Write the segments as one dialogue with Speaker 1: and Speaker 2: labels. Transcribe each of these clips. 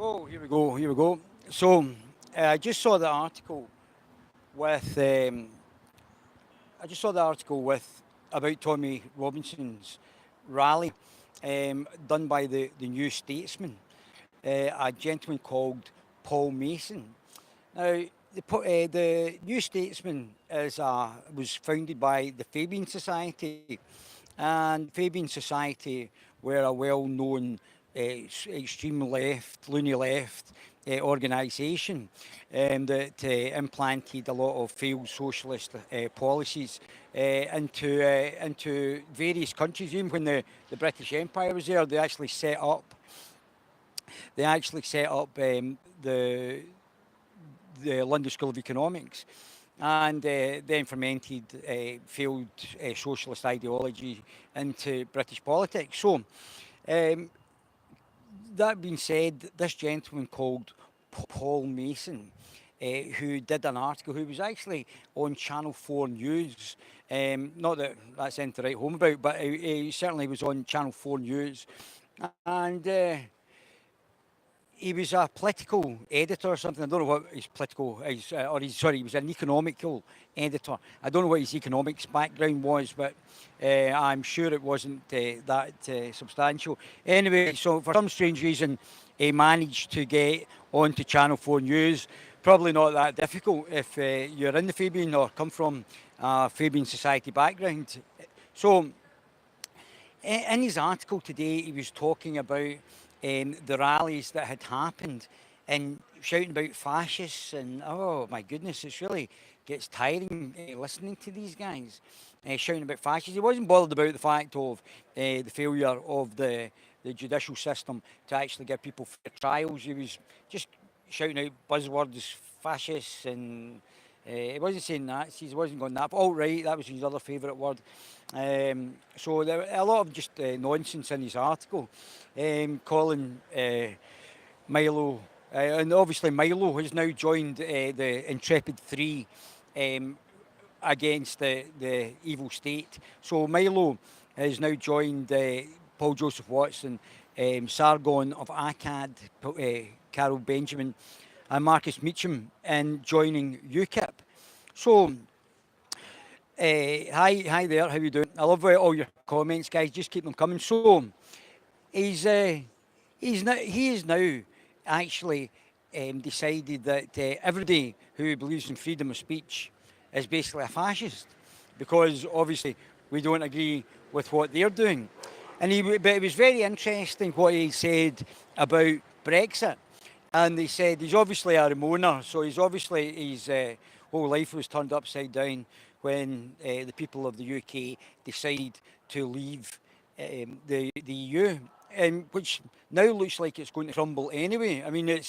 Speaker 1: Oh, here we go. Here we go. So, I just saw the article with. I just saw the article with about Tommy Robinson's rally, done by the New Statesman, a gentleman called Paul Mason. Now, the New Statesman was founded by the Fabian Society, and Fabian Society were a well-known extreme left, loony left organisation that implanted a lot of failed socialist policies into various countries. Even when the British Empire was there, they actually set up the London School of Economics, and then fermented failed socialist ideology into British politics. So, um, that being said, this gentleman called Paul Mason, who did an article, who was actually on Channel 4 News, not that that's anything to write home about, but he certainly was on Channel 4 News, and he was a political editor or something. I don't know what his political is, he was an economical editor. I don't know what his economics background was, but I'm sure it wasn't that substantial. Anyway, so for some strange reason, he managed to get onto Channel 4 News. Probably not that difficult if you're in the Fabian or come from a Fabian Society background. So, in his article today, he was talking about the rallies that had happened and shouting about fascists, and oh my goodness, it really gets tiring listening to these guys shouting about fascists. He wasn't bothered about the fact of the failure of the judicial system to actually give people fair trials. He was just shouting out buzzwords, fascists, and he wasn't saying Nazis, he wasn't going that. Oh, right, that was his other favourite word. So there were a lot of just nonsense in his article, calling Milo, and obviously Milo has now joined the Intrepid Three against the evil state. So Milo has now joined Paul Joseph Watson, Sargon of Akkad, Carol Benjamin, and Marcus Meacham in joining UKIP. So, hi there, how you doing? I love all your comments, guys. Just keep them coming. So, he's he is now actually decided that everybody who believes in freedom of speech is basically a fascist, because obviously we don't agree with what they're doing. But it was very interesting what he said about Brexit. And they said he's obviously a Ramoner, so his whole life was turned upside down when the people of the UK decided to leave the EU, which now looks like it's going to crumble anyway. I mean,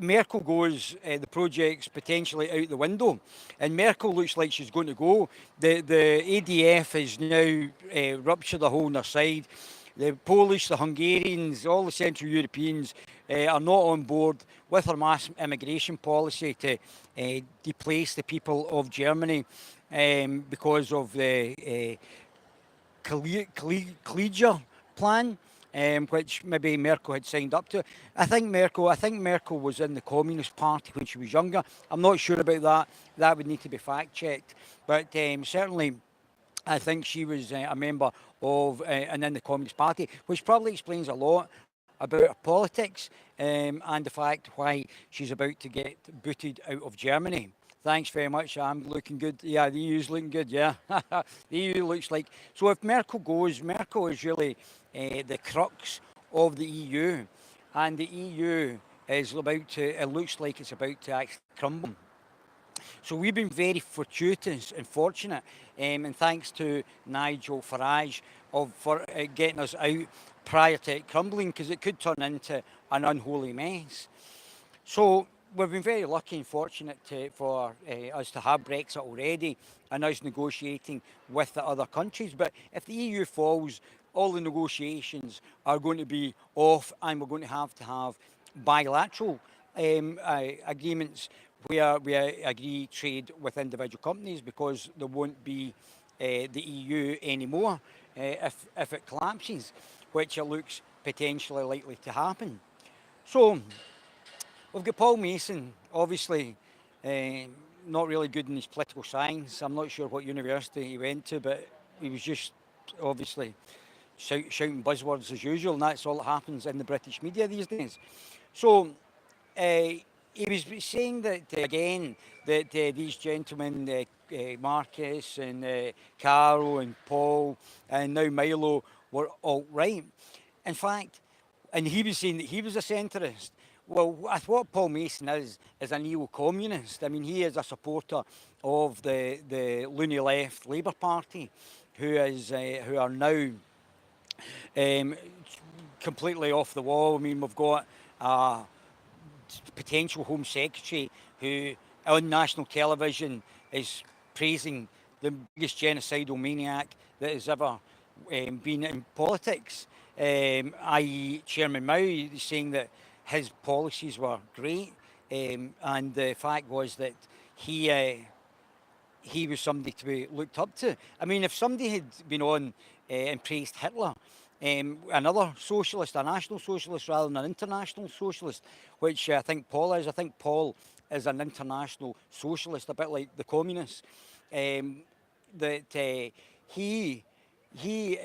Speaker 1: Merkel goes, the project's potentially out the window, and Merkel looks like she's going to go. The ADF is now ruptured a hole in their side. The Polish, the Hungarians, all the Central Europeans are not on board with her mass immigration policy to displace the people of Germany because of the Collegia plan, which maybe Merkel had signed up to. I think Merkel was in the Communist Party when she was younger. I'm not sure about that. That would need to be fact checked. But certainly, I think she was a member of and in the Communist Party, which probably explains a lot about her politics and the fact why she's about to get booted out of Germany. Thanks very much. I'm looking good. Yeah, the EU's looking good. Yeah, the EU looks like. So if Merkel goes, Merkel is really the crux of the EU, and the EU is about to. It looks like it's about to actually crumble. So we've been very fortuitous and fortunate, and thanks to Nigel Farage for getting us out prior to it crumbling, because it could turn into an unholy mess. So we've been very lucky and fortunate for us to have Brexit already and us negotiating with the other countries. But if the EU falls, all the negotiations are going to be off, and we're going to have bilateral agreements where we agree trade with individual companies, because there won't be the EU anymore if it collapses, which it looks potentially likely to happen. So we've got Paul Mason, obviously not really good in his political science. I'm not sure what university he went to, but he was just obviously shouting buzzwords as usual, and that's all that happens in the British media these days. So he was saying that again that these gentlemen, Marcus and Caro and Paul and now Milo, were alt-right. In fact, and he was saying that he was a centrist. Well, what Paul Mason is a neo-communist. I mean, he is a supporter of the loony left Labour Party, who are now completely off the wall. I mean, we've got a potential Home Secretary who on national television is praising the biggest genocidal maniac that has ever been in politics, i.e. Chairman Mao, saying that his policies were great, and the fact was that he was somebody to be looked up to. I mean, if somebody had been on and praised Hitler, another socialist, a national socialist rather than an international socialist, which I think Paul is. I think Paul is an international socialist, a bit like the communists. That he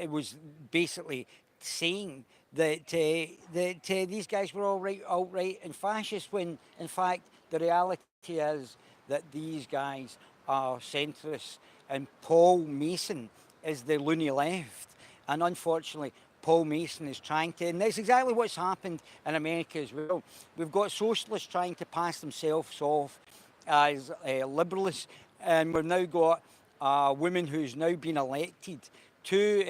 Speaker 1: was basically saying that these guys were all right and fascist, when in fact the reality is that these guys are centrists, and Paul Mason is the loony left. And unfortunately, Paul Mason is trying to, and that's exactly what's happened in America as well. We've got socialists trying to pass themselves off as liberalists, and we've now got a woman who's now been elected to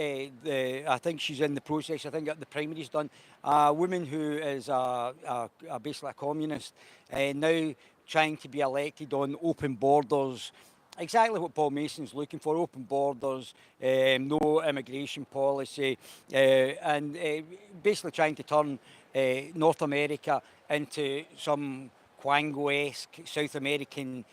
Speaker 1: I think she's in the process, I think the primary's done, a woman who is basically a communist, now trying to be elected on open borders. Exactly what Paul Mason's looking for: open borders, no immigration policy, and basically trying to turn North America into some Quango-esque South American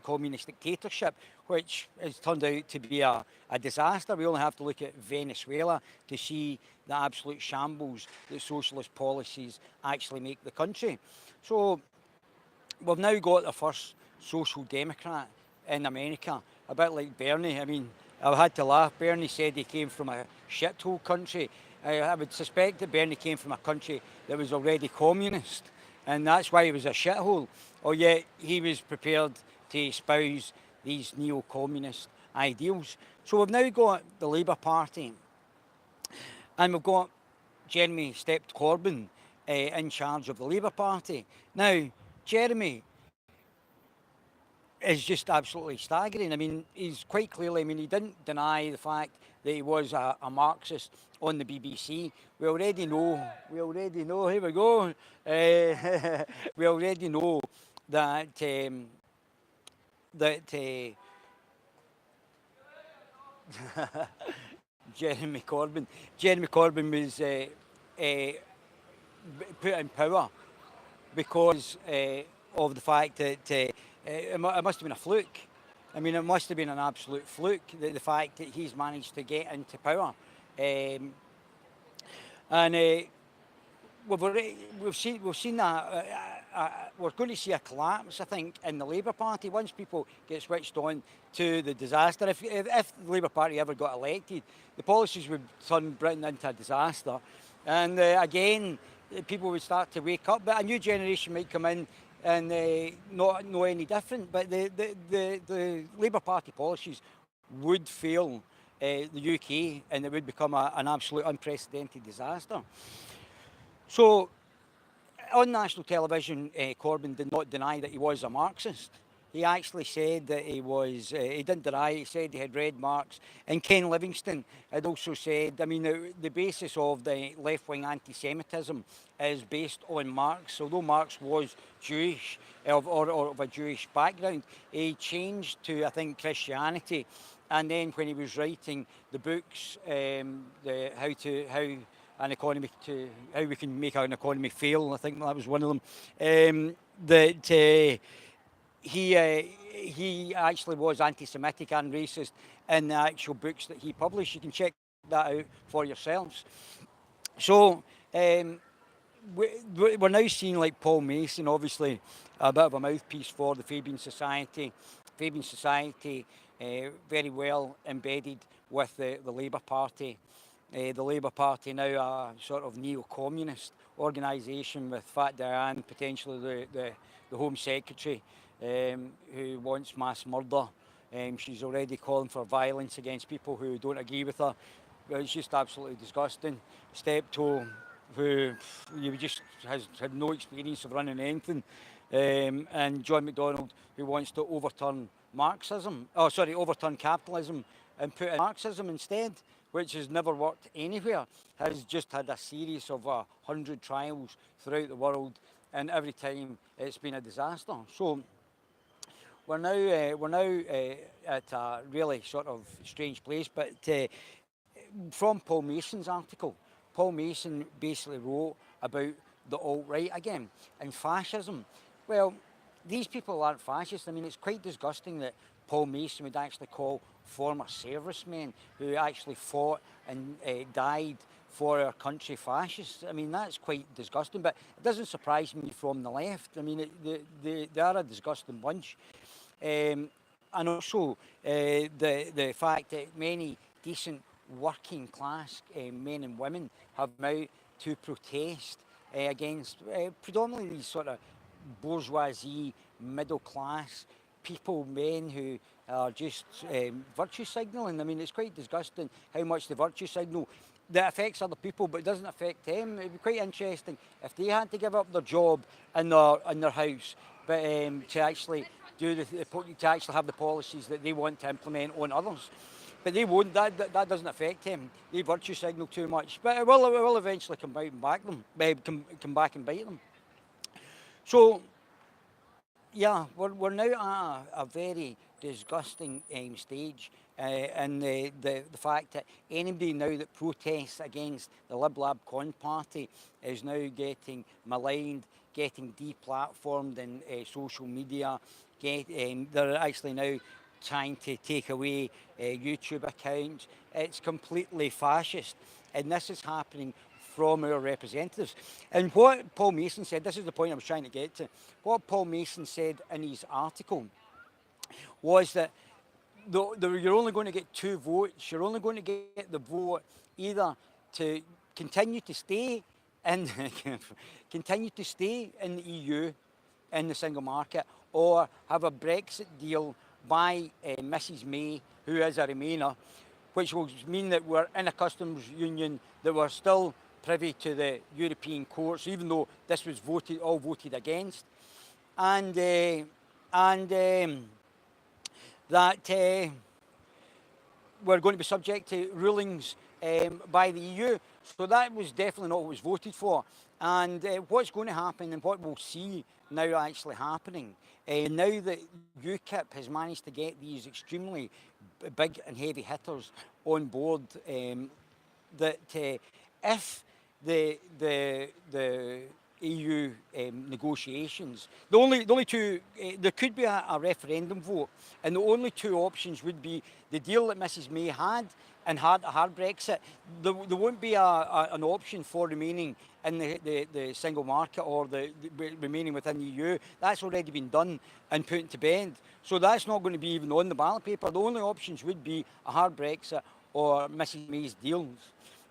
Speaker 1: communist dictatorship, which has turned out to be a disaster. We only have to look at Venezuela to see the absolute shambles that socialist policies actually make the country. So we've now got the first social democrat in America, a bit like Bernie. I mean, I had to laugh. Bernie said he came from a shithole country. I would suspect that Bernie came from a country that was already communist, and that's why it was a shithole. Or yet he was prepared to espouse these neo-communist ideals. So we've now got the Labour Party, and we've got Jeremy Stepped Corbyn in charge of the Labour Party. Now, Jeremy is just absolutely staggering. I mean, he's quite clearly, I mean, he didn't deny the fact that he was a Marxist on the BBC. We already know, here we go. We already know that, Jeremy Corbyn was put in power because of the fact that it must have been a fluke. I mean, it must have been an absolute fluke, the fact that he's managed to get into power. And we've seen that we're going to see a collapse, I think, in the Labour Party once people get switched on to the disaster. If the Labour Party ever got elected, the policies would turn Britain into a disaster, and again, people would start to wake up. But a new generation might come in and not know any different. But the Labour Party policies would fail the UK, and it would become an absolute unprecedented disaster. So, on national television, Corbyn did not deny that he was a Marxist. He actually said that he was, he didn't deny, he said he had read Marx. And Ken Livingstone had also said, I mean, the basis of the left-wing anti-Semitism is based on Marx. Although Marx was Jewish, or of a Jewish background, he changed to, I think, Christianity. And then when he was writing the books, how we can make an economy fail, I think that was one of them, he actually was anti-Semitic and racist in the actual books that he published. You can check that out for yourselves. So we're now seeing like Paul Mason, obviously a bit of a mouthpiece for the Fabian Society. Fabian Society, very well embedded with the Labour Party. The Labour Party now a sort of neo-communist organisation with Fat Diane, potentially the Home Secretary, who wants mass murder. She's already calling for violence against people who don't agree with her. It's just absolutely disgusting. Steptoe, who you just has had no experience of running anything, and John McDonnell, who wants to overturn overturn capitalism and put in Marxism instead, which has never worked anywhere, has just had a series of 100 trials throughout the world, and every time it's been a disaster. So we're now at a really sort of strange place. But from Paul Mason's article, Paul Mason basically wrote about the alt-right again and fascism. Well, these people aren't fascists. I mean, it's quite disgusting that Paul Mason would actually call former servicemen who actually fought and died for our country fascists. I mean, that's quite disgusting, but it doesn't surprise me from the left. I mean, they are a disgusting bunch. And also the fact that many decent working class men and women have come out to protest against predominantly these sort of bourgeoisie, middle class people, men who are just virtue signalling. I mean, it's quite disgusting how much the virtue signal that affects other people but doesn't affect them. It'd be quite interesting if they had to give up their job in their house, but to actually to actually have the policies that they want to implement on others. But they won't. That doesn't affect them. They virtue signal too much. But it will eventually come back and come back and bite them. So yeah, we're now at a very disgusting stage, and the fact that anybody now that protests against the Lib Lab Con Party is now getting maligned, getting deplatformed in social media. They're actually now trying to take away YouTube accounts. It's completely fascist, and this is happening from our representatives. And what Paul Mason said, this is the point I was trying to get to, what Paul Mason said in his article was that you're only going to get 2 votes. You're only going to get the vote either to continue to stay in the EU, in the single market, or have a Brexit deal by Mrs May, who is a Remainer, which will mean that we're in a customs union, that we're still privy to the European courts, even though this was all voted against, and that we're going to be subject to rulings by the EU. So that was definitely not what was voted for. And what's going to happen, and what we'll see now actually happening, now that UKIP has managed to get these extremely big and heavy hitters on board, that if the EU negotiations, the only two, there could be a referendum vote, and the only 2 options would be the deal that Mrs May had and had a hard Brexit. There won't be an option for remaining in the single market or remaining within the EU. That's already been done and put to bed. So that's not going to be even on the ballot paper. The only options would be a hard Brexit or Mrs May's deals.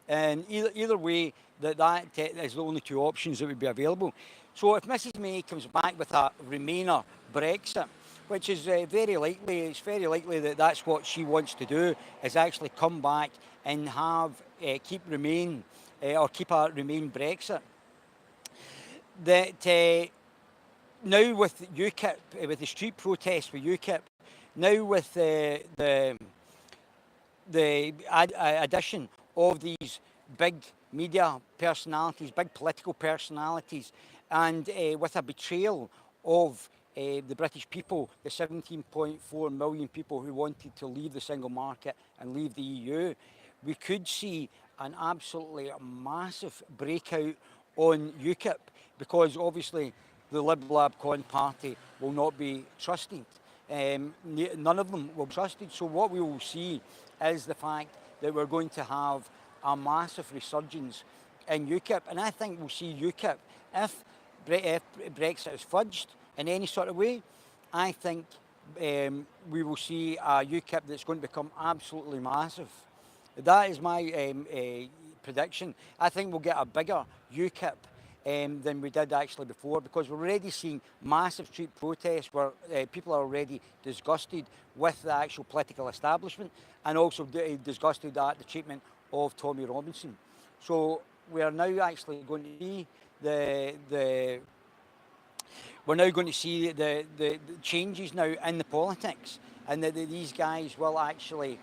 Speaker 1: And either way, that is the only 2 options that would be available. So if Mrs May comes back with a Remainer Brexit, which is very likely, it's very likely that that's what she wants to do, is actually come back and have keep a Remain Brexit. That now with UKIP, with the street protests with UKIP, now with the addition of these big media personalities, big political personalities, and with a betrayal of the British people, the 17.4 million people who wanted to leave the single market and leave the EU, we could see an absolutely massive breakout on UKIP, because obviously the Lib Lab Con Party will not be trusted. None of them will be trusted. So what we will see is the fact that we're going to have a massive resurgence in UKIP, and I think we'll see UKIP if, if Brexit is fudged in any sort of way. I think we will see a UKIP that's going to become absolutely massive. That is my prediction. I think we'll get a bigger UKIP than we did actually before, because we're already seeing massive street protests where people are already disgusted with the actual political establishment, and also disgusted at the treatment of Tommy Robinson. So we are now actually going to see we're now going to see the changes now in the politics, and that these guys will actually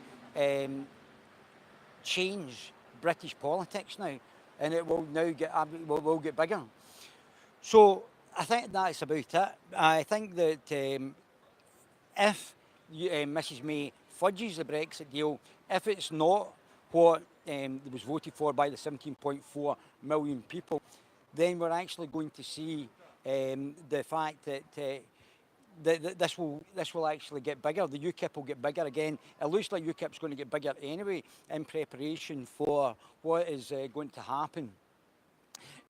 Speaker 1: change British politics now, and it will now will get bigger. So I think that's about it. I think that if Mrs May fudges the Brexit deal, if it's not what was voted for by the 17.4 million people, then we're actually going to see the fact that this will actually get bigger. The UKIP will get bigger again. It looks like UKIP's going to get bigger anyway in preparation for what is going to happen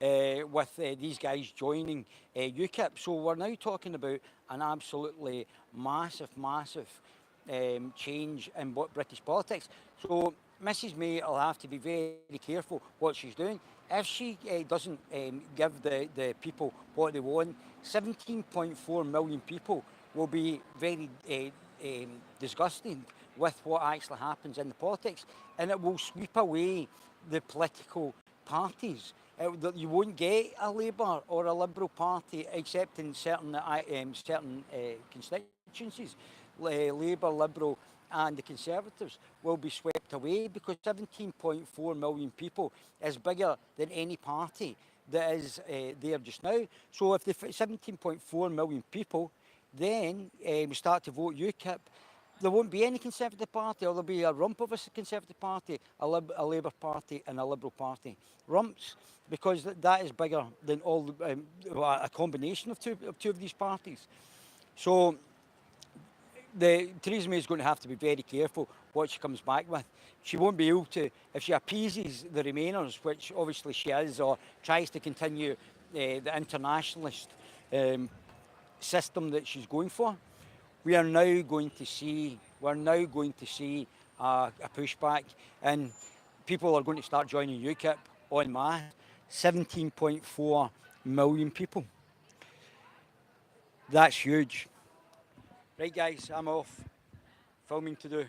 Speaker 1: with these guys joining UKIP. So we're now talking about an absolutely massive change in British politics. So Mrs May will have to be very careful what she's doing. If she doesn't give the people what they want, 17.4 million people will be very disgusted with what actually happens in the politics, and it will sweep away the political parties. You won't get a Labour or a Liberal Party except in certain constituencies. Labour, Liberal and the Conservatives will be swept away, because 17.4 million people is bigger than any party that is there just now. So if the 17.4 million people then start to vote UKIP, there won't be any Conservative Party, or there'll be a rump of a Conservative Party, a Labour Party and a Liberal Party. Rumps, because that is bigger than all a combination of two of these parties. So Theresa May is going to have to be very careful what she comes back with. She won't be able to, if she appeases the Remainers, which obviously she is, or tries to continue the internationalist system that she's going for. We are now going to see a pushback, and people are going to start joining UKIP en masse. 17.4 million people. That's huge. Right, guys, I'm off. Filming to do.